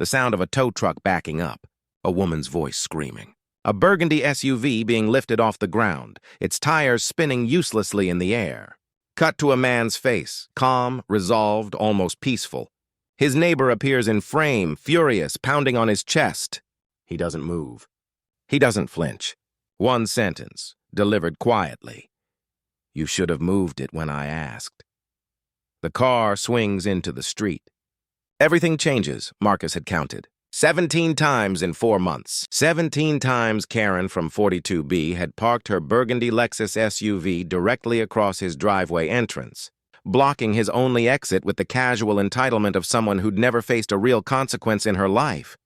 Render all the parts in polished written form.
The sound of a tow truck backing up, a woman's voice screaming. A burgundy SUV being lifted off the ground, its tires spinning uselessly in the air. Cut to a man's face, calm, resolved, almost peaceful. His neighbor appears in frame, furious, pounding on his chest. He doesn't move. He doesn't flinch. One sentence, delivered quietly. You should have moved it when I asked. The car swings into the street. Everything changes, Marcus had counted. 17 times in 4 months. 17 times Karen from 42B had parked her burgundy Lexus SUV directly across his driveway entrance, blocking his only exit with the casual entitlement of someone who'd never faced a real consequence in her life.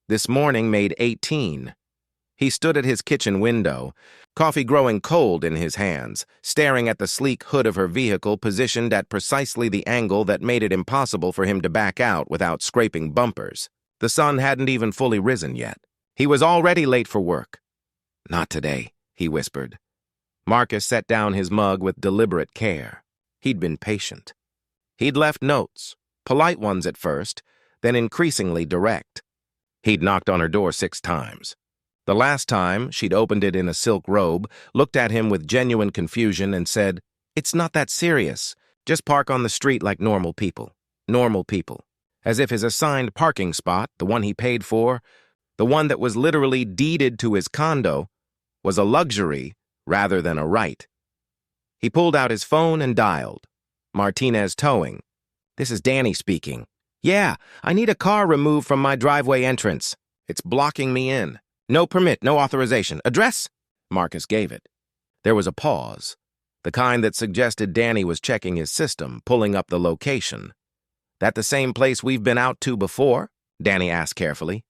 This morning made 18. He stood at his kitchen window, coffee growing cold in his hands, staring at the sleek hood of her vehicle positioned at precisely the angle that made it impossible for him to back out without scraping bumpers. The sun hadn't even fully risen yet. He was already late for work. Not today, he whispered. Marcus set down his mug with deliberate care. He'd been patient. He'd left notes, polite ones at first, then increasingly direct. He'd knocked on her door 6 times. The last time, she'd opened it in a silk robe, looked at him with genuine confusion, and said, "It's not that serious. Just park on the street like normal people. Normal people." As if his assigned parking spot, the one he paid for, the one that was literally deeded to his condo, was a luxury rather than a right. He pulled out his phone and dialed. Martinez Towing. "This is Danny speaking. Yeah, I need a car removed from my driveway entrance. It's blocking me in. No permit, no authorization. Address?" Marcus gave it. There was a pause, the kind that suggested Danny was checking his system, pulling up the location. "That the same place we've been out to before?" Danny asked carefully.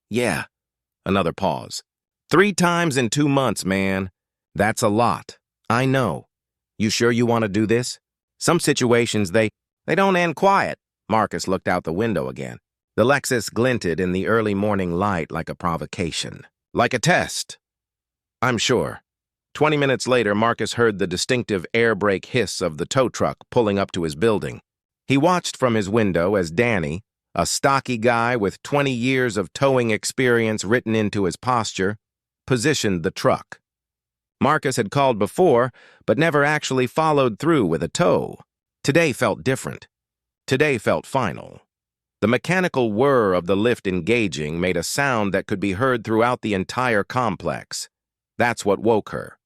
"Yeah." Another pause. 3 times in 2 months, man. That's a lot. I know. You sure you want to do this? Some situations, they don't end quiet. Marcus looked out the window again. The Lexus glinted in the early morning light like a provocation. Like a test. I'm sure. 20 minutes later, Marcus heard the distinctive air brake hiss of the tow truck pulling up to his building. He watched from his window as Danny, a stocky guy with 20 years of towing experience written into his posture, positioned the truck. Marcus had called before, but never actually followed through with a tow. Today felt different. Today felt final. The mechanical whir of the lift engaging made a sound that could be heard throughout the entire complex. That's what woke her.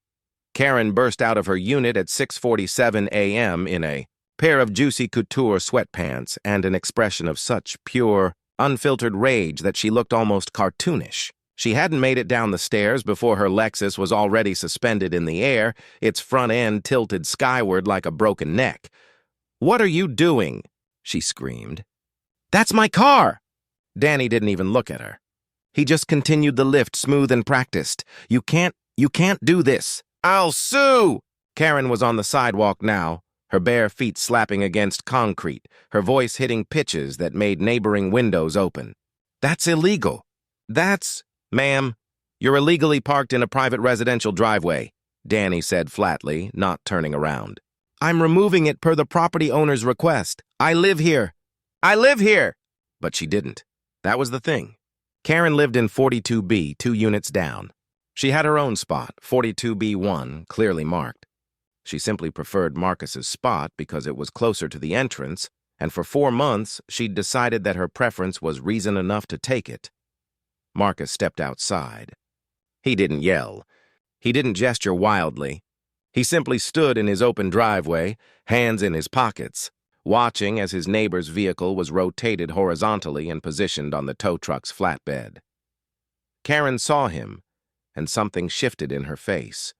Karen burst out of her unit at 6:47 a.m. in a pair of juicy couture sweatpants and an expression of such pure, unfiltered rage that she looked almost cartoonish. She hadn't made it down the stairs before her Lexus was already suspended in the air, its front end tilted skyward like a broken neck. "What are you doing?" she screamed. "That's my car!" Danny didn't even look at her. He just continued the lift smooth and practiced. You can't do this. I'll sue!" Karen was on the sidewalk now, her bare feet slapping against concrete, her voice hitting pitches that made neighboring windows open. "That's illegal. Ma'am, you're illegally parked in a private residential driveway," Danny said flatly, not turning around. "I'm removing it per the property owner's request. I live here. But she didn't. That was the thing. Karen lived in 42B, 2 units down. She had her own spot, 42B1, clearly marked. She simply preferred Marcus's spot because it was closer to the entrance, and for 4 months she'd decided that her preference was reason enough to take it. Marcus stepped outside. He didn't yell. He didn't gesture wildly. He simply stood in his open driveway, hands in his pockets, watching as his neighbor's vehicle was rotated horizontally and positioned on the tow truck's flatbed. Karen saw him, and something shifted in her face.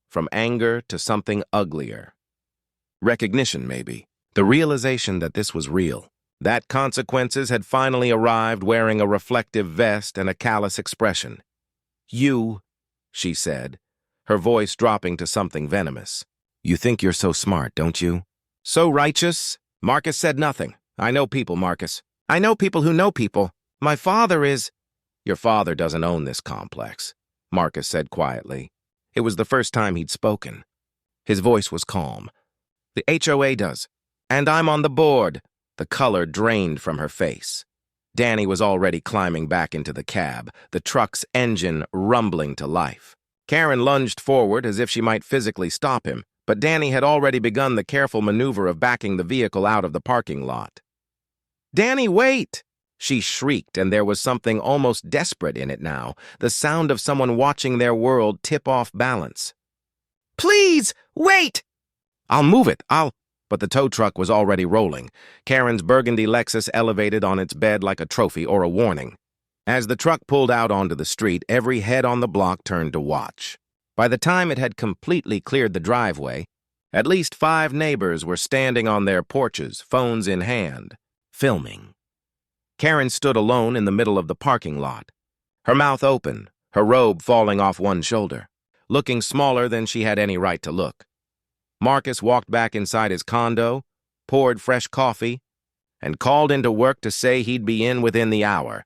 From anger to something uglier. Recognition, maybe. The realization that this was real. That consequences had finally arrived wearing a reflective vest and a callous expression. "You," she said, her voice dropping to something venomous. "You think you're so smart, don't you? So righteous?" Marcus said nothing. "I know people, Marcus. I know people who know people. My father is—" "Your father doesn't own this complex," Marcus said quietly. It was the first time he'd spoken. His voice was calm. "The HOA does. And I'm on the board." The color drained from her face. Danny was already climbing back into the cab, the truck's engine rumbling to life. Karen lunged forward as if she might physically stop him, but Danny had already begun the careful maneuver of backing the vehicle out of the parking lot. "Danny, wait!" she shrieked, and there was something almost desperate in it now, the sound of someone watching their world tip off balance. "Please, wait!" "I'll move it, But the tow truck was already rolling. Karen's burgundy Lexus elevated on its bed like a trophy or a warning. As the truck pulled out onto the street, every head on the block turned to watch. By the time it had completely cleared the driveway, at least 5 neighbors were standing on their porches, phones in hand, filming. Karen stood alone in the middle of the parking lot, her mouth open, her robe falling off one shoulder, looking smaller than she had any right to look. Marcus walked back inside his condo, poured fresh coffee, and called into work to say he'd be in within the hour.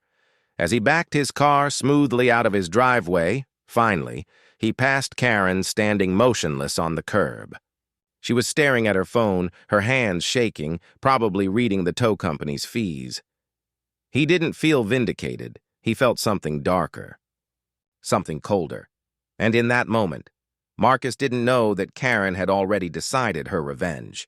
As he backed his car smoothly out of his driveway, finally, he passed Karen standing motionless on the curb. She was staring at her phone, her hands shaking, probably reading the tow company's fees. He didn't feel vindicated. He felt something darker, something colder. And in that moment, Marcus didn't know that Karen had already decided her revenge,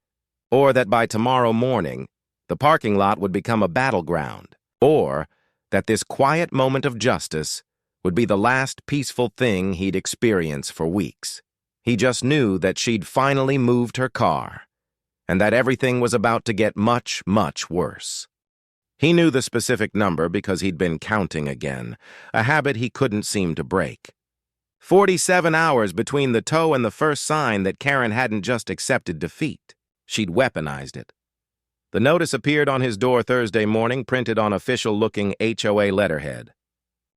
or that by tomorrow morning, the parking lot would become a battleground, or that this quiet moment of justice would be the last peaceful thing he'd experience for weeks. He just knew that she'd finally moved her car, and that everything was about to get much, much worse. He knew the specific number because he'd been counting again, a habit he couldn't seem to break. 47 hours between the tow and the first sign that Karen hadn't just accepted defeat. She'd weaponized it. The notice appeared on his door Thursday morning, printed on official-looking HOA letterhead.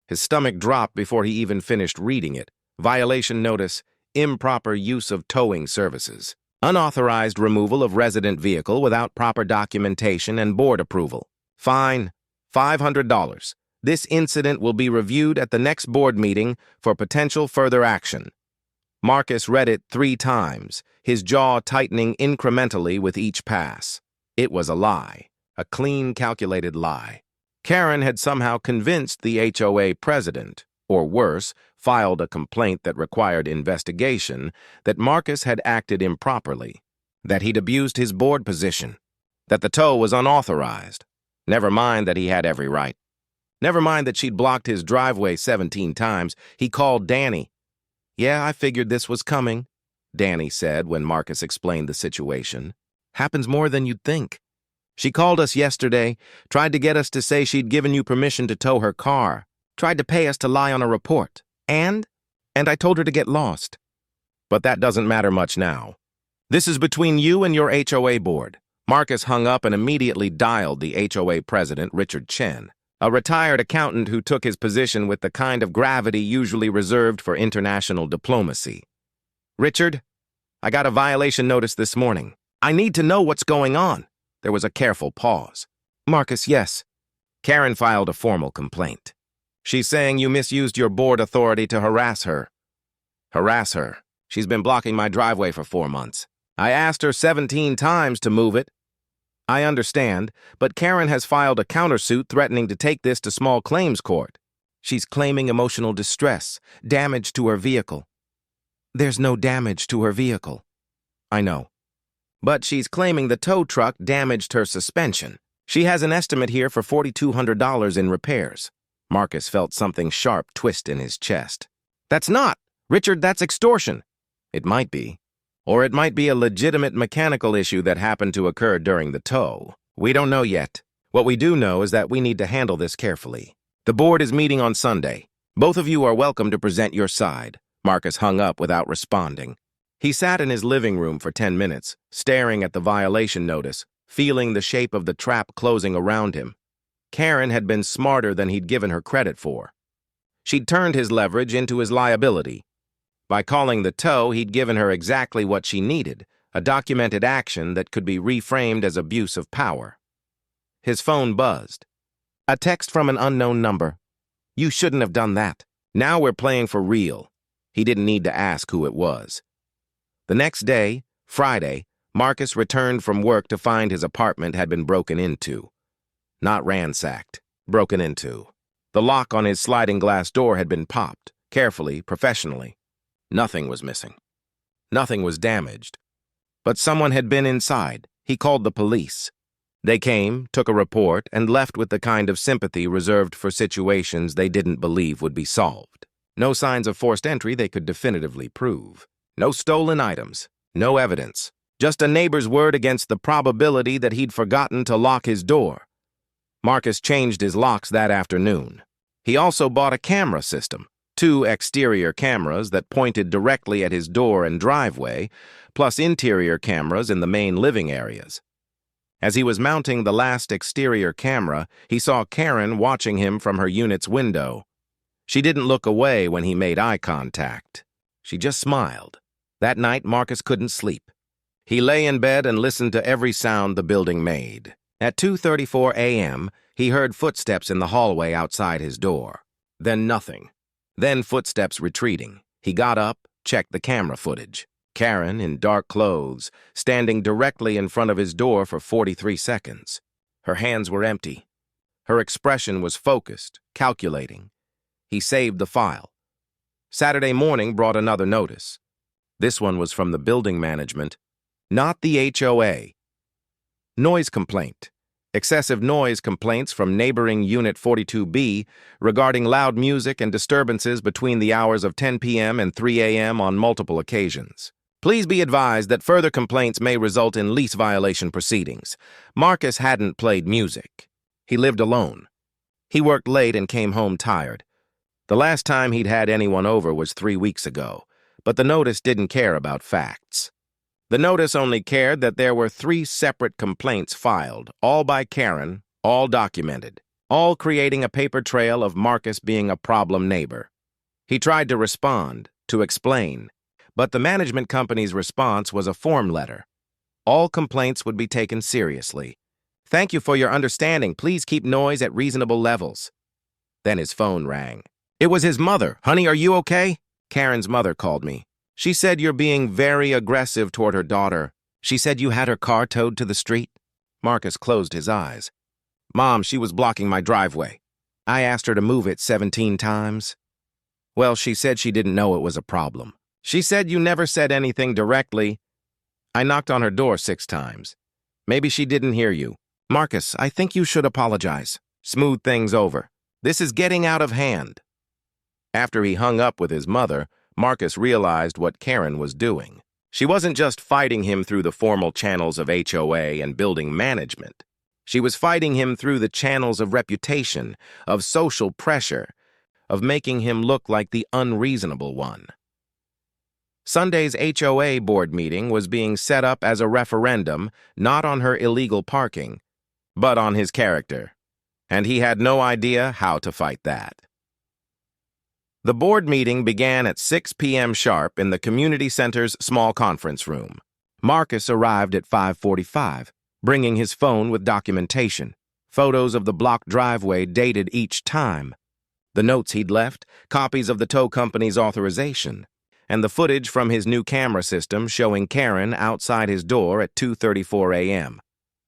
His stomach dropped before he even finished reading it. Violation notice, improper use of towing services. Unauthorized removal of resident vehicle without proper documentation and board approval. Fine, $500. This incident will be reviewed at the next board meeting for potential further action. Marcus read it 3 times, his jaw tightening incrementally with each pass. It was a lie, a clean, calculated lie. Karen had somehow convinced the HOA president, or worse, filed a complaint that required investigation, that Marcus had acted improperly, that he'd abused his board position, that the tow was unauthorized. Never mind that he had every right. Never mind that she'd blocked his driveway 17 times. He called Danny. "Yeah, I figured this was coming," Danny said when Marcus explained the situation. "Happens more than you'd think. She called us yesterday, tried to get us to say she'd given you permission to tow her car, tried to pay us to lie on a report, and I told her to get lost. But that doesn't matter much now. This is between you and your HOA board." Marcus hung up and immediately dialed the HOA president, Richard Chen, a retired accountant who took his position with the kind of gravity usually reserved for international diplomacy. "Richard, I got a violation notice this morning. I need to know what's going on." There was a careful pause. "Marcus, yes." Karen filed a formal complaint. "She's saying you misused your board authority to harass her." "Harass her? She's been blocking my driveway for 4 months. I asked her 17 times to move it." "I understand, but Karen has filed a countersuit threatening to take this to small claims court. She's claiming emotional distress, damage to her vehicle." "There's no damage to her vehicle." "I know. But she's claiming the tow truck damaged her suspension. She has an estimate here for $4,200 in repairs." Marcus felt something sharp twist in his chest. "That's not! Richard, that's extortion." "It might be. Or it might be a legitimate mechanical issue that happened to occur during the tow. We don't know yet. What we do know is that we need to handle this carefully. The board is meeting on Sunday. Both of you are welcome to present your side." Marcus hung up without responding. He sat in his living room for 10 minutes, staring at the violation notice, feeling the shape of the trap closing around him. Karen had been smarter than he'd given her credit for. She'd turned his leverage into his liability. By calling the tow, he'd given her exactly what she needed, a documented action that could be reframed as abuse of power. His phone buzzed. A text from an unknown number. "You shouldn't have done that." Now we're playing for real. He didn't need to ask who it was. The next day, Friday, Marcus returned from work to find his apartment had been broken into. Not ransacked, broken into. The lock on his sliding glass door had been popped, carefully, professionally. Nothing was missing. Nothing was damaged. But someone had been inside. He called the police. They came, took a report, and left with the kind of sympathy reserved for situations they didn't believe would be solved. No signs of forced entry they could definitively prove. No stolen items. No evidence. Just a neighbor's word against the probability that he'd forgotten to lock his door. Marcus changed his locks that afternoon. He also bought a camera system, 2 exterior cameras that pointed directly at his door and driveway, plus interior cameras in the main living areas. As he was mounting the last exterior camera, he saw Karen watching him from her unit's window. She didn't look away when he made eye contact. She just smiled. That night, Marcus couldn't sleep. He lay in bed and listened to every sound the building made. At 2:34 a.m., he heard footsteps in the hallway outside his door. Then nothing. Then footsteps retreating. He got up, checked the camera footage. Karen, in dark clothes, standing directly in front of his door for 43 seconds. Her hands were empty. Her expression was focused, calculating. He saved the file. Saturday morning brought another notice. This one was from the building management, not the HOA. Noise complaint. Excessive noise complaints from neighboring Unit 42B regarding loud music and disturbances between the hours of 10 p.m. and 3 a.m. on multiple occasions. Please be advised that further complaints may result in lease violation proceedings. Marcus hadn't played music. He lived alone. He worked late and came home tired. The last time he'd had anyone over was 3 weeks ago, but the notice didn't care about facts. The notice only cared that there were 3 separate complaints filed, all by Karen, all documented, all creating a paper trail of Marcus being a problem neighbor. He tried to respond, to explain, but the management company's response was a form letter. All complaints would be taken seriously. Thank you for your understanding. Please keep noise at reasonable levels. Then his phone rang. It was his mother. Honey, are you okay? Karen's mother called me. She said you're being very aggressive toward her daughter. She said you had her car towed to the street. Marcus closed his eyes. Mom, she was blocking my driveway. I asked her to move it 17 times. Well, she said she didn't know it was a problem. She said you never said anything directly. I knocked on her door 6 times. Maybe she didn't hear you. Marcus, I think you should apologize. Smooth things over. This is getting out of hand. After he hung up with his mother, Marcus realized what Karen was doing. She wasn't just fighting him through the formal channels of HOA and building management. She was fighting him through the channels of reputation, of social pressure, of making him look like the unreasonable one. Sunday's HOA board meeting was being set up as a referendum, not on her illegal parking, but on his character. And he had no idea how to fight that. The board meeting began at 6 p.m. sharp in the community center's small conference room. Marcus arrived at 5:45, bringing his phone with documentation, photos of the blocked driveway dated each time, the notes he'd left, copies of the tow company's authorization, and the footage from his new camera system showing Karen outside his door at 2:34 a.m.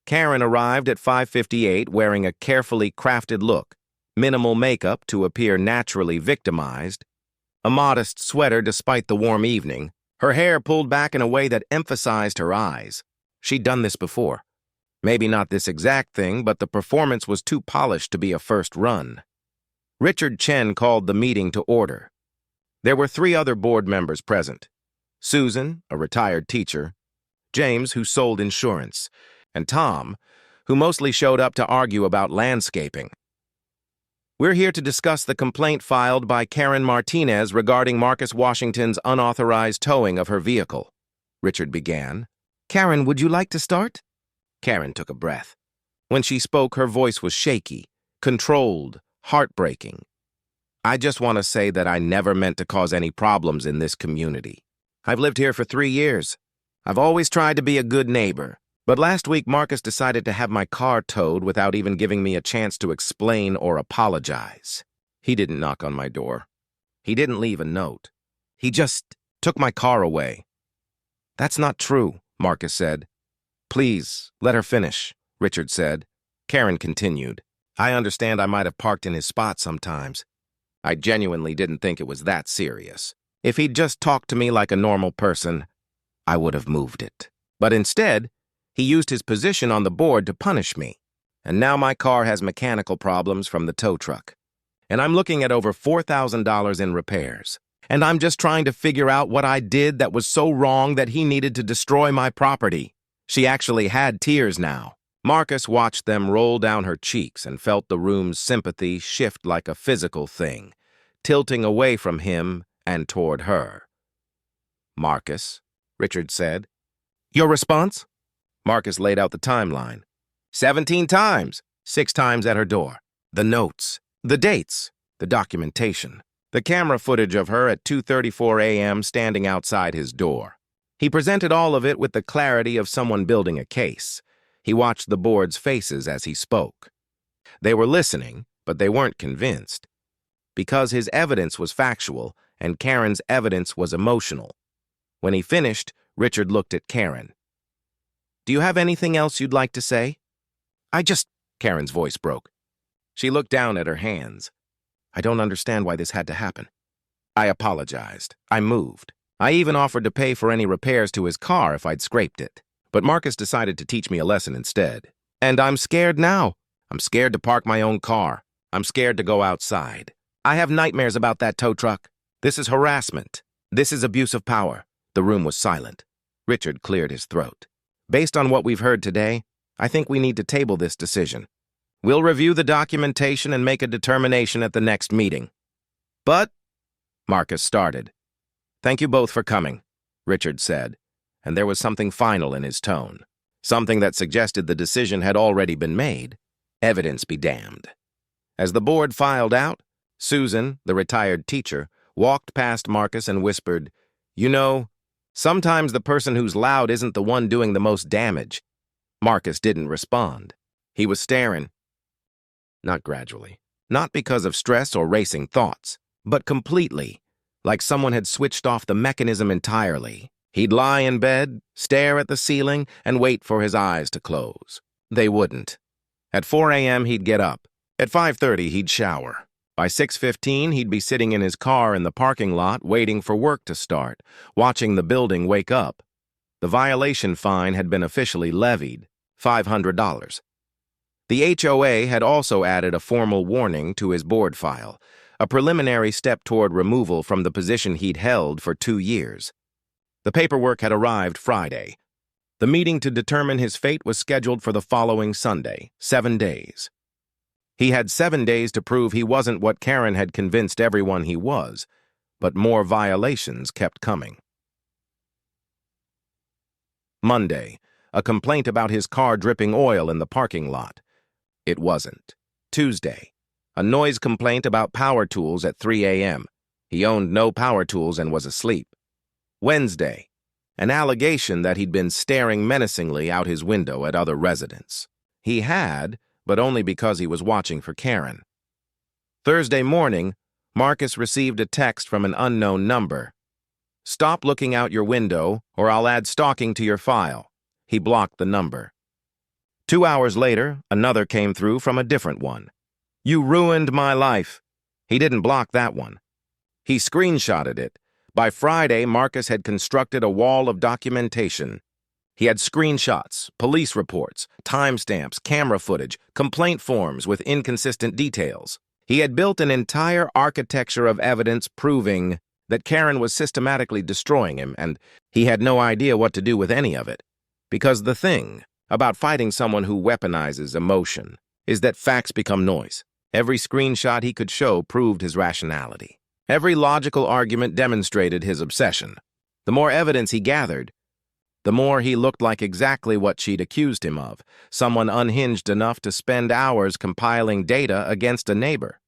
Karen arrived at 5:58 wearing a carefully crafted look, minimal makeup to appear naturally victimized, a modest sweater despite the warm evening, her hair pulled back in a way that emphasized her eyes. She'd done this before. Maybe not this exact thing, but the performance was too polished to be a first run. Richard Chen called the meeting to order. There were 3 other board members present. Susan, a retired teacher, James, who sold insurance, and Tom, who mostly showed up to argue about landscaping. We're here to discuss the complaint filed by Karen Martinez regarding Marcus Washington's unauthorized towing of her vehicle, Richard began. Karen, would you like to start? Karen took a breath. When she spoke, her voice was shaky, controlled, heartbreaking. I just want to say that I never meant to cause any problems in this community. I've lived here for 3 years. I've always tried to be a good neighbor. But last week, Marcus decided to have my car towed without even giving me a chance to explain or apologize. He didn't knock on my door. He didn't leave a note. He just took my car away. That's not true, Marcus said. Please, let her finish, Richard said. Karen continued. I understand I might have parked in his spot sometimes. I genuinely didn't think it was that serious. If he'd just talked to me like a normal person, I would have moved it. But instead, he used his position on the board to punish me. And now my car has mechanical problems from the tow truck. And I'm looking at over $4,000 in repairs. And I'm just trying to figure out what I did that was so wrong that he needed to destroy my property. She actually had tears now. Marcus watched them roll down her cheeks and felt the room's sympathy shift like a physical thing, tilting away from him and toward her. "Marcus," Richard said. "Your response?" Marcus laid out the timeline. 17 times, 6 times at her door. The notes, the dates, the documentation, the camera footage of her at 2:34 a.m. standing outside his door. He presented all of it with the clarity of someone building a case. He watched the board's faces as he spoke. They were listening, but they weren't convinced. Because his evidence was factual and Karen's evidence was emotional. When he finished, Richard looked at Karen. "Do you have anything else you'd like to say?" Karen's voice broke. She looked down at her hands. "I don't understand why this had to happen." I apologized. I moved. I even offered to pay for any repairs to his car if I'd scraped it. But Marcus decided to teach me a lesson instead. And I'm scared now. I'm scared to park my own car. I'm scared to go outside. I have nightmares about that tow truck. This is harassment. This is abuse of power. The room was silent. Richard cleared his throat. "Based on what we've heard today, I think we need to table this decision. We'll review the documentation and make a determination at the next meeting." "But," Marcus started. "Thank you both for coming," Richard said, and there was something final in his tone, something that suggested the decision had already been made. Evidence be damned. As the board filed out, Susan, the retired teacher, walked past Marcus and whispered, "You know, sometimes the person who's loud isn't the one doing the most damage." Marcus didn't respond. He was staring. Not gradually. Not because of stress or racing thoughts, but completely, like someone had switched off the mechanism entirely. He'd lie in bed, stare at the ceiling, and wait for his eyes to close. They wouldn't. At 4 a.m., he'd get up. At 5:30, he'd shower. By 6:15, he'd be sitting in his car in the parking lot waiting for work to start, watching the building wake up. The violation fine had been officially levied, $500. The HOA had also added a formal warning to his board file, a preliminary step toward removal from the position he'd held for 2 years. The paperwork had arrived Friday. The meeting to determine his fate was scheduled for the following Sunday, 7 days. He had 7 days to prove he wasn't what Karen had convinced everyone he was, but more violations kept coming. Monday, a complaint about his car dripping oil in the parking lot. It wasn't. Tuesday, a noise complaint about power tools at 3 a.m. He owned no power tools and was asleep. Wednesday, an allegation that he'd been staring menacingly out his window at other residents. He had, but only because he was watching for Karen. Thursday morning, Marcus received a text from an unknown number. "Stop looking out your window, or I'll add stalking to your file." He blocked the number. 2 hours later, another came through from a different one. "You ruined my life." He didn't block that one. He screenshotted it. By Friday, Marcus had constructed a wall of documentation. He had screenshots, police reports, timestamps, camera footage, complaint forms with inconsistent details. He had built an entire architecture of evidence proving that Karen was systematically destroying him, and he had no idea what to do with any of it. Because the thing about fighting someone who weaponizes emotion is that facts become noise. Every screenshot he could show proved his rationality. Every logical argument demonstrated his obsession. The more evidence he gathered, the more he looked like exactly what she'd accused him of, someone unhinged enough to spend hours compiling data against a neighbor.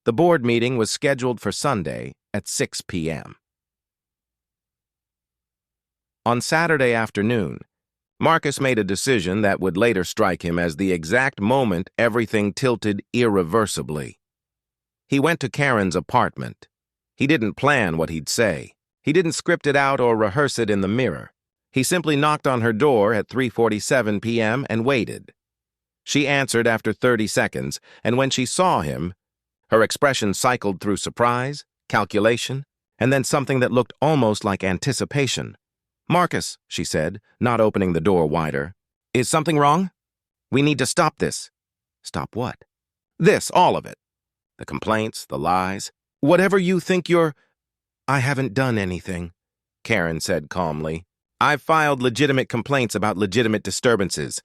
The board meeting was scheduled for Sunday at 6 p.m. On Saturday afternoon, Marcus made a decision that would later strike him as the exact moment everything tilted irreversibly. He went to Karen's apartment. He didn't plan what he'd say. He didn't script it out or rehearse it in the mirror. He simply knocked on her door at 3:47 p.m. and waited. She answered after 30 seconds, and when she saw him, her expression cycled through surprise, calculation, and then something that looked almost like anticipation. "Marcus," she said, not opening the door wider. "Is something wrong? We need to stop this." "Stop what?" "This, all of it. The complaints, the lies. Whatever you think you're—" "I haven't done anything," Karen said calmly. "I've filed legitimate complaints about legitimate disturbances.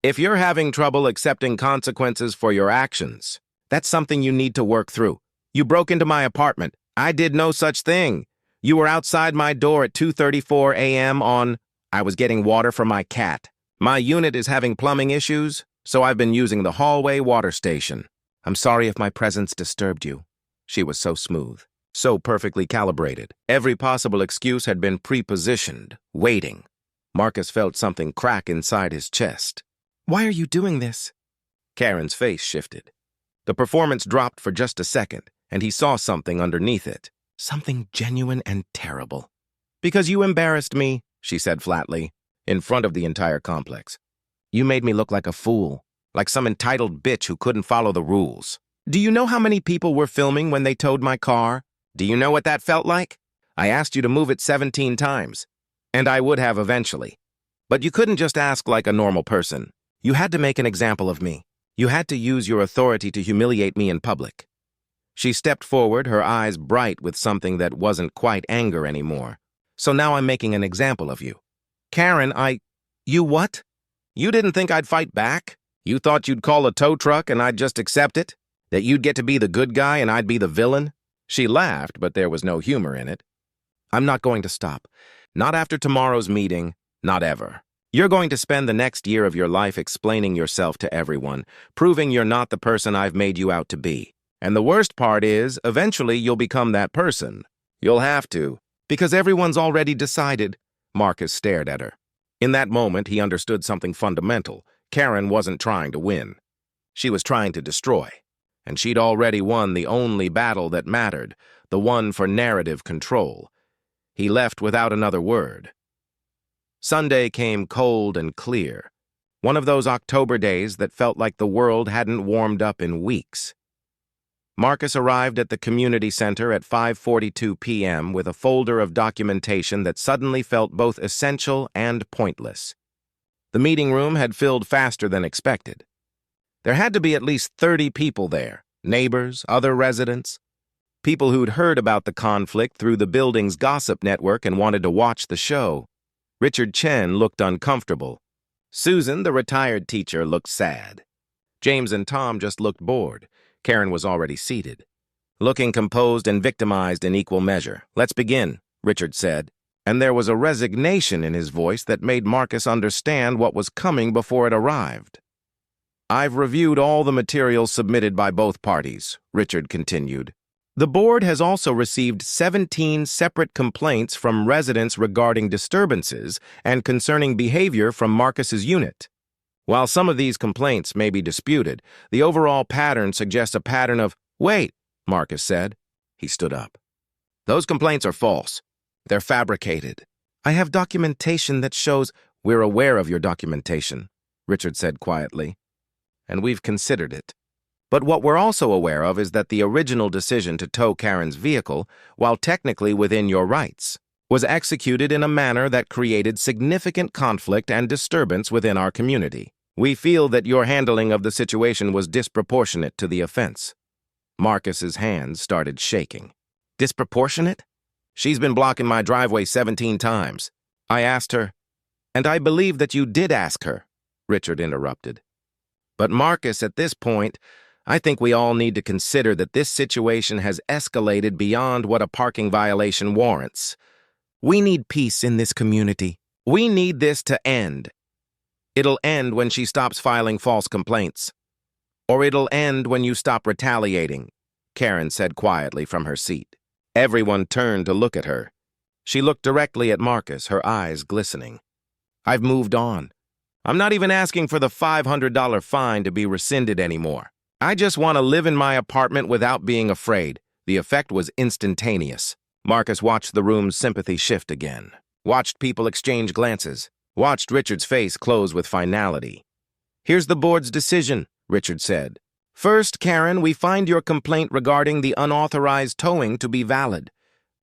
If you're having trouble accepting consequences for your actions, that's something you need to work through. You broke into my apartment. I did no such thing. You were outside my door at 2:34 a.m. I was getting water for my cat. My unit is having plumbing issues, so I've been using the hallway water station. I'm sorry if my presence disturbed you." She was so smooth, so perfectly calibrated. Every possible excuse had been pre-positioned, waiting. Marcus felt something crack inside his chest. "Why are you doing this?" Karen's face shifted. The performance dropped for just a second, and he saw something underneath it. Something genuine and terrible. "Because you embarrassed me," she said flatly, in front of the entire complex. "You made me look like a fool, like some entitled bitch who couldn't follow the rules. Do you know how many people were filming when they towed my car? Do you know what that felt like? I asked you to move it 17 times, and I would have eventually. But you couldn't just ask like a normal person. You had to make an example of me. You had to use your authority to humiliate me in public." She stepped forward, her eyes bright with something that wasn't quite anger anymore. "So now I'm making an example of you." "Karen, You what? You didn't think I'd fight back? You thought you'd call a tow truck and I'd just accept it? That you'd get to be the good guy and I'd be the villain?" She laughed, but there was no humor in it. "I'm not going to stop. Not after tomorrow's meeting, not ever. You're going to spend the next year of your life explaining yourself to everyone, proving you're not the person I've made you out to be. And the worst part is, eventually you'll become that person. You'll have to, because everyone's already decided." Marcus stared at her. In that moment, he understood something fundamental. Karen wasn't trying to win. She was trying to destroy. And she'd already won the only battle that mattered, the one for narrative control. He left without another word. Sunday came cold and clear. One of those October days that felt like the world hadn't warmed up in weeks. Marcus arrived at the community center at 5:42 p.m. with a folder of documentation that suddenly felt both essential and pointless. The meeting room had filled faster than expected. There had to be at least 30 people there, neighbors, other residents, people who'd heard about the conflict through the building's gossip network and wanted to watch the show. Richard Chen looked uncomfortable. Susan, the retired teacher, looked sad. James and Tom just looked bored. Karen was already seated, looking composed and victimized in equal measure. "Let's begin," Richard said, and there was a resignation in his voice that made Marcus understand what was coming before it arrived. "I've reviewed all the materials submitted by both parties," Richard continued. "The board has also received 17 separate complaints from residents regarding disturbances and concerning behavior from Marcus's unit. While some of these complaints may be disputed, the overall pattern suggests a pattern of—" "Wait," Marcus said. He stood up. "Those complaints are false. They're fabricated. I have documentation that shows—" "We're aware of your documentation," Richard said quietly, "and we've considered it. But what we're also aware of is that the original decision to tow Karen's vehicle, while technically within your rights, was executed in a manner that created significant conflict and disturbance within our community. We feel that your handling of the situation was disproportionate to the offense." Marcus's hands started shaking. "Disproportionate? She's been blocking my driveway 17 times. I asked her—" "And I believe that you did ask her," Richard interrupted. "But Marcus, at this point, I think we all need to consider that this situation has escalated beyond what a parking violation warrants. We need peace in this community. We need this to end. It'll end when she stops filing false complaints. Or it'll end when you stop retaliating," Karen said quietly from her seat. Everyone turned to look at her. She looked directly at Marcus, her eyes glistening. "I've moved on. I'm not even asking for the $500 fine to be rescinded anymore. I just want to live in my apartment without being afraid." The effect was instantaneous. Marcus watched the room's sympathy shift again, watched people exchange glances, watched Richard's face close with finality. Here's the board's decision, Richard said. First, Karen, we find your complaint regarding the unauthorized towing to be valid.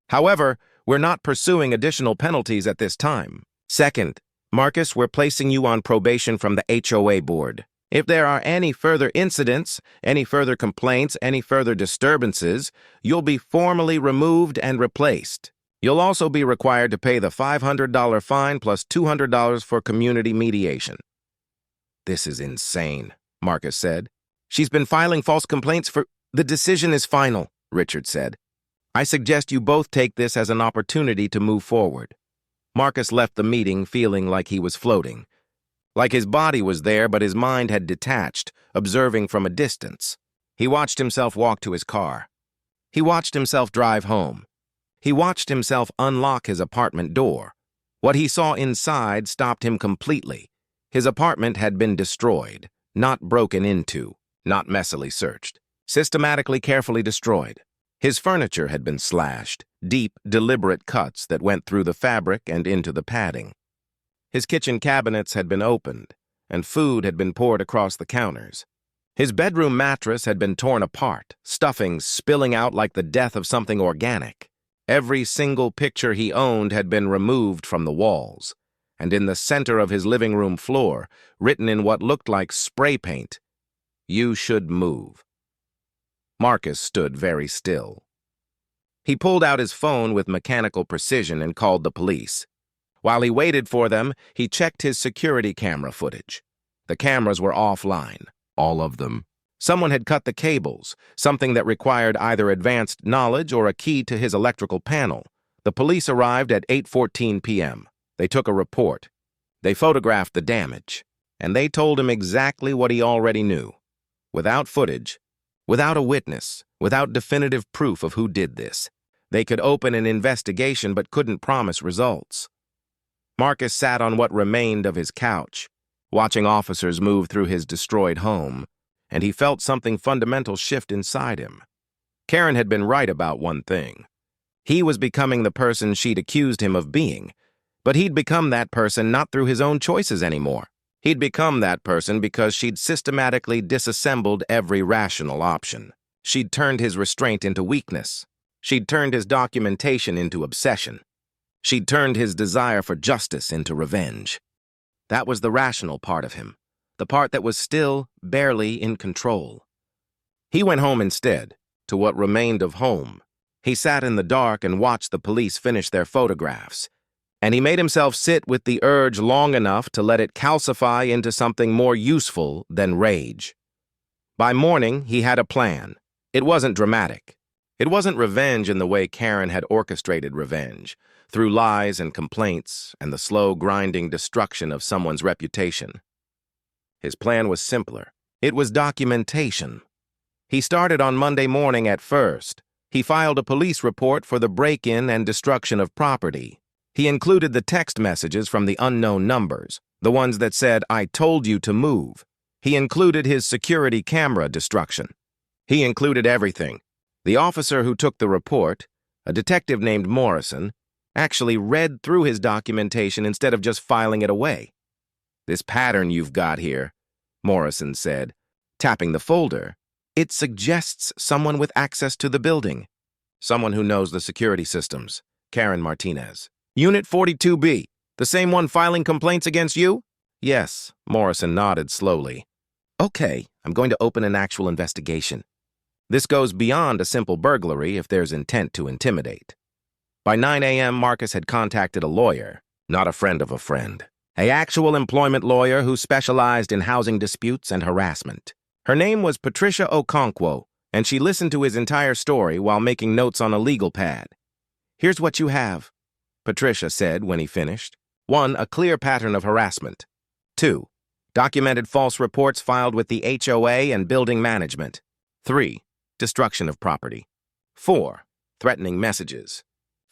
However, we're not pursuing additional penalties at this time. Second, Marcus, we're placing you on probation from the HOA board. If there are any further incidents, any further complaints, any further disturbances, you'll be formally removed and replaced. You'll also be required to pay the $500 fine plus $200 for community mediation. This is insane, Marcus said. She's been filing false complaints for— The decision is final, Richard said. I suggest you both take this as an opportunity to move forward. Marcus left the meeting feeling like he was floating. Like his body was there, but his mind had detached, observing from a distance. He watched himself walk to his car. He watched himself drive home. He watched himself unlock his apartment door. What he saw inside stopped him completely. His apartment had been destroyed, not broken into, not messily searched, systematically, carefully destroyed. His furniture had been slashed, deep, deliberate cuts that went through the fabric and into the padding. His kitchen cabinets had been opened, and food had been poured across the counters. His bedroom mattress had been torn apart, stuffing spilling out like the death of something organic. Every single picture he owned had been removed from the walls, and in the center of his living room floor, written in what looked like spray paint, "You should move." Marcus stood very still. He pulled out his phone with mechanical precision and called the police. While he waited for them, he checked his security camera footage. The cameras were offline, all of them. Someone had cut the cables, something that required either advanced knowledge or a key to his electrical panel. The police arrived at 8:14 p.m. They took a report. They photographed the damage, and they told him exactly what he already knew. Without footage, without a witness, without definitive proof of who did this, they could open an investigation but couldn't promise results. Marcus sat on what remained of his couch, watching officers move through his destroyed home, and he felt something fundamental shift inside him. Karen had been right about one thing. He was becoming the person she'd accused him of being, but he'd become that person not through his own choices anymore. He'd become that person because she'd systematically disassembled every rational option. She'd turned his restraint into weakness. She'd turned his documentation into obsession. She'd turned his desire for justice into revenge. That was the rational part of him, the part that was still barely in control. He went home instead, to what remained of home. He sat in the dark and watched the police finish their photographs, and he made himself sit with the urge long enough to let it calcify into something more useful than rage. By morning, he had a plan. It wasn't dramatic. It wasn't revenge in the way Karen had orchestrated revenge, through lies and complaints and the slow, grinding destruction of someone's reputation. His plan was simpler. It was documentation. He started on Monday morning at first. He filed a police report for the break-in and destruction of property. He included the text messages from the unknown numbers, the ones that said, "I told you to move." He included his security camera destruction. He included everything. The officer who took the report, a detective named Morrison, actually read through his documentation instead of just filing it away. "This pattern you've got here," Morrison said, tapping the folder, "it suggests someone with access to the building. Someone who knows the security systems. Karen Martinez. Unit 42B, the same one filing complaints against you?" "Yes," Morrison nodded slowly. "Okay, I'm going to open an actual investigation. This goes beyond a simple burglary if there's intent to intimidate." By 9 a.m., Marcus had contacted a lawyer, not a friend of a friend, an actual employment lawyer who specialized in housing disputes and harassment. Her name was Patricia Okonkwo, and she listened to his entire story while making notes on a legal pad. "Here's what you have," Patricia said when he finished. 1. A clear pattern of harassment. 2. Documented false reports filed with the HOA and building management. 3. Destruction of property. 4. Threatening messages.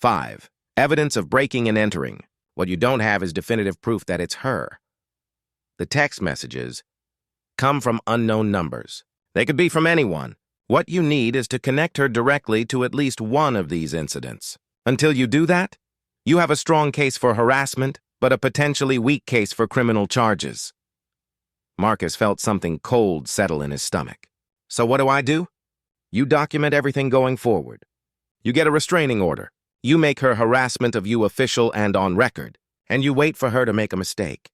5. Evidence of breaking and entering. What you don't have is definitive proof that it's her. The text messages come from unknown numbers. They could be from anyone. What you need is to connect her directly to at least one of these incidents. Until you do that, you have a strong case for harassment, but a potentially weak case for criminal charges. Marcus felt something cold settle in his stomach. So what do? You document everything going forward. You get a restraining order. You make her harassment of you official and on record, and you wait for her to make a mistake.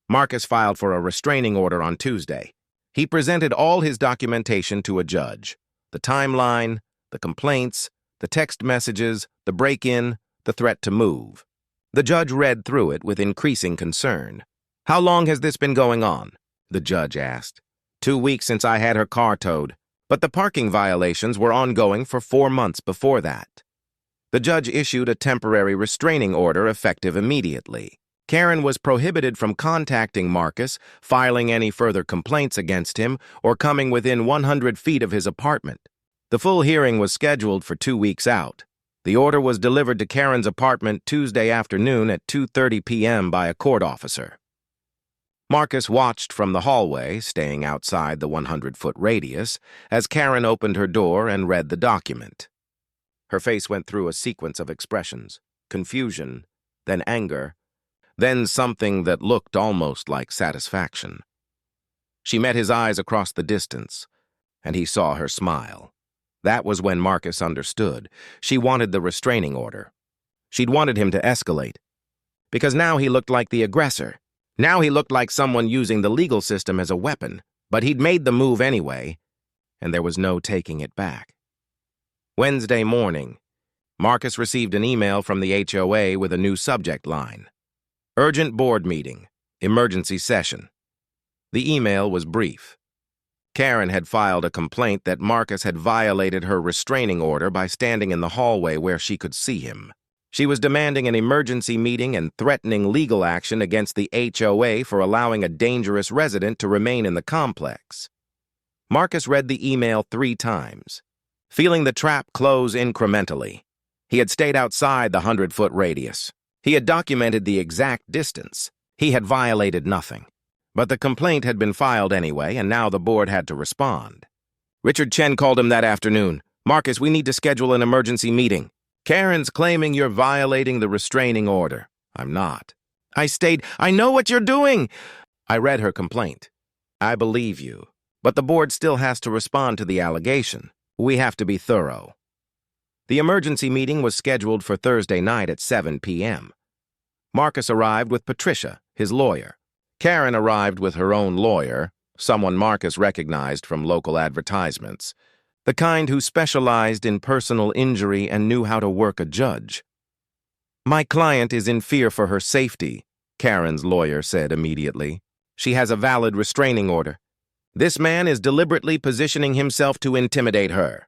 Marcus filed for a restraining order on Tuesday. He presented all his documentation to a judge. The timeline, the complaints, the text messages, the break-in, the threat to move. The judge read through it with increasing concern. How long has this been going on? The judge asked. 2 weeks since I had her car towed, but the parking violations were ongoing for 4 months before that. The judge issued a temporary restraining order effective immediately. Karen was prohibited from contacting Marcus, filing any further complaints against him, or coming within 100 feet of his apartment. The full hearing was scheduled for 2 weeks out. The order was delivered to Karen's apartment Tuesday afternoon at 2:30 p.m. by a court officer. Marcus watched from the hallway, staying outside the 100-foot radius, as Karen opened her door and read the document. Her face went through a sequence of expressions: confusion, then anger, then something that looked almost like satisfaction. She met his eyes across the distance, and he saw her smile. That was when Marcus understood. She wanted the restraining order. She'd wanted him to escalate. Because now he looked like the aggressor. Now he looked like someone using the legal system as a weapon, but he'd made the move anyway, and there was no taking it back. Wednesday morning, Marcus received an email from the HOA with a new subject line: Urgent board meeting, emergency session. The email was brief. Karen had filed a complaint that Marcus had violated her restraining order by standing in the hallway where she could see him. She was demanding an emergency meeting and threatening legal action against the HOA for allowing a dangerous resident to remain in the complex. Marcus read the email 3 times, feeling the trap close incrementally. He had stayed outside the 100-foot radius. He had documented the exact distance. He had violated nothing. But the complaint had been filed anyway, and now the board had to respond. Richard Chen called him that afternoon. Marcus, we need to schedule an emergency meeting. Karen's claiming you're violating the restraining order. I'm not. I know what you're doing. I read her complaint. I believe you. But the board still has to respond to the allegation. We have to be thorough. The emergency meeting was scheduled for Thursday night at 7 p.m. Marcus arrived with Patricia, his lawyer. Karen arrived with her own lawyer, someone Marcus recognized from local advertisements, the kind who specialized in personal injury and knew how to work a judge. My client is in fear for her safety, Karen's lawyer said immediately. She has a valid restraining order. This man is deliberately positioning himself to intimidate her.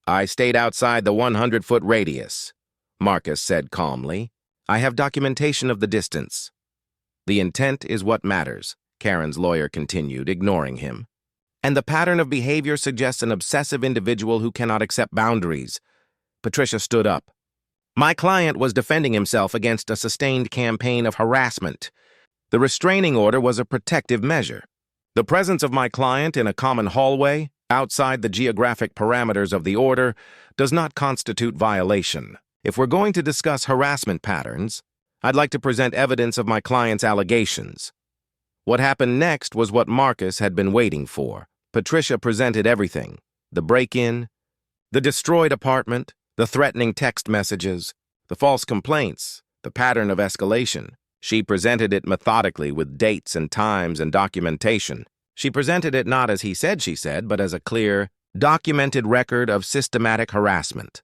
I stayed outside the 100-foot radius, Marcus said calmly. I have documentation of the distance. The intent is what matters, Karen's lawyer continued, ignoring him. And the pattern of behavior suggests an obsessive individual who cannot accept boundaries. Patricia stood up. My client was defending himself against a sustained campaign of harassment. The restraining order was a protective measure. The presence of my client in a common hallway, outside the geographic parameters of the order, does not constitute violation. If we're going to discuss harassment patterns, I'd like to present evidence of my client's allegations. What happened next was what Marcus had been waiting for. Patricia presented everything: the break-in, the destroyed apartment, the threatening text messages, the false complaints, the pattern of escalation. She presented it methodically with dates and times and documentation. She presented it not as he said she said, but as a clear, documented record of systematic harassment.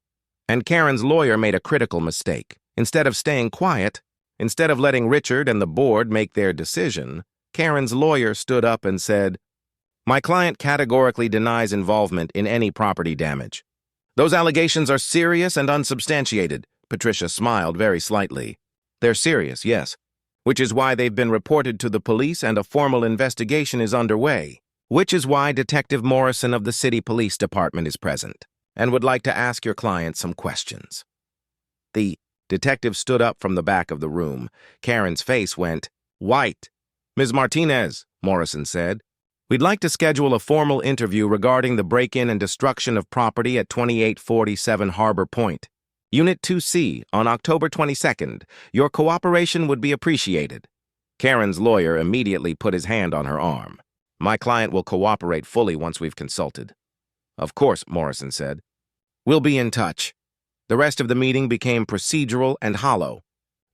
And Karen's lawyer made a critical mistake. Instead of staying quiet, instead of letting Richard and the board make their decision, Karen's lawyer stood up and said, my client categorically denies involvement in any property damage. Those allegations are serious and unsubstantiated. Patricia smiled very slightly. They're serious, yes, which is why they've been reported to the police and a formal investigation is underway, which is why Detective Morrison of the City Police Department is present and would like to ask your client some questions. The detective stood up from the back of the room. Karen's face went white. Ms. Martinez, Morrison said, we'd like to schedule a formal interview regarding the break-in and destruction of property at 2847 Harbor Point, Unit 2C, on October 22nd. Your cooperation would be appreciated. Karen's lawyer immediately put his hand on her arm. My client will cooperate fully once we've consulted. Of course, Morrison said. We'll be in touch. The rest of the meeting became procedural and hollow.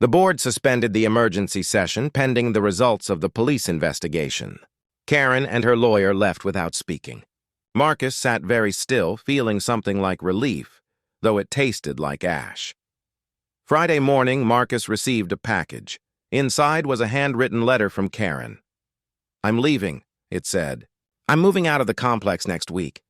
The board suspended the emergency session pending the results of the police investigation. Karen and her lawyer left without speaking. Marcus sat very still, feeling something like relief, though it tasted like ash. Friday morning, Marcus received a package. Inside was a handwritten letter from Karen. I'm leaving, it said. I'm moving out of the complex next week.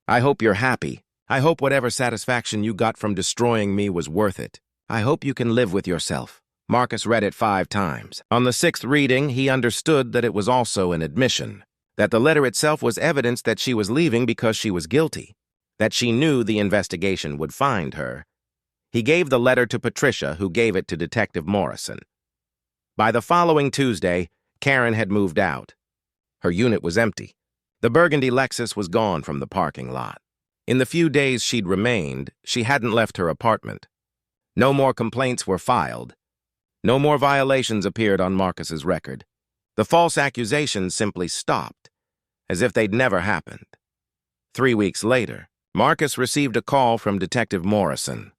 I hope you're happy. I hope whatever satisfaction you got from destroying me was worth it. I hope you can live with yourself. Marcus read it 5 times. On the 6th reading, he understood that it was also an admission, that the letter itself was evidence that she was leaving because she was guilty, that she knew the investigation would find her. He gave the letter to Patricia, who gave it to Detective Morrison. By the following Tuesday, Karen had moved out. Her unit was empty. The burgundy Lexus was gone from the parking lot. In the few days she'd remained, she hadn't left her apartment. No more complaints were filed. No more violations appeared on Marcus's record. The false accusations simply stopped, as if they'd never happened. 3 weeks later, Marcus received a call from Detective Morrison.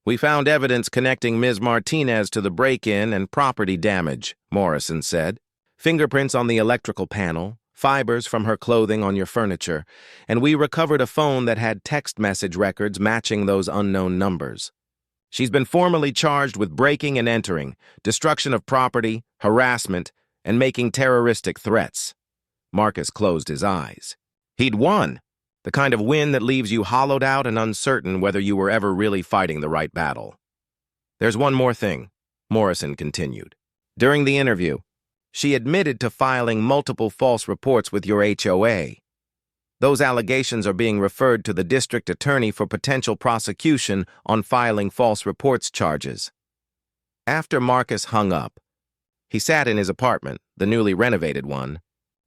We found evidence connecting Ms. Martinez to the break-in and property damage, Morrison said. Fingerprints on the electrical panel, fibers from her clothing on your furniture, and we recovered a phone that had text message records matching those unknown numbers. She's been formally charged with breaking and entering, destruction of property, harassment, and making terroristic threats. Marcus closed his eyes. He'd won, the kind of win that leaves you hollowed out and uncertain whether you were ever really fighting the right battle. There's one more thing, Morrison continued. During the interview, she admitted to filing multiple false reports with your HOA. Those allegations are being referred to the district attorney for potential prosecution on filing false reports charges. After Marcus hung up, he sat in his apartment, the newly renovated one,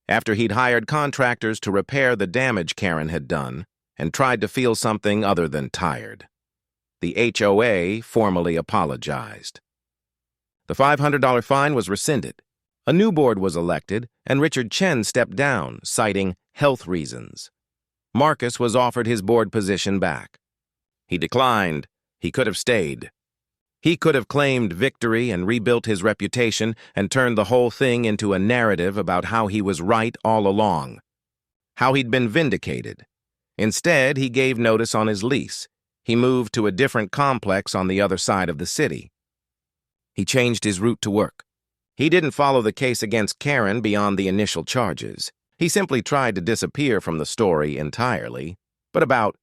after he'd hired contractors to repair the damage Karen had done, and tried to feel something other than tired. The HOA formally apologized. The $500 fine was rescinded. A new board was elected, and Richard Chen stepped down, citing health reasons. Marcus was offered his board position back. He declined. He could have stayed. He could have claimed victory and rebuilt his reputation and turned the whole thing into a narrative about how he was right all along, how he'd been vindicated. Instead, he gave notice on his lease. He moved to a different complex on the other side of the city. He changed his route to work. He didn't follow the case against Karen beyond the initial charges. He simply tried to disappear from the story entirely. But about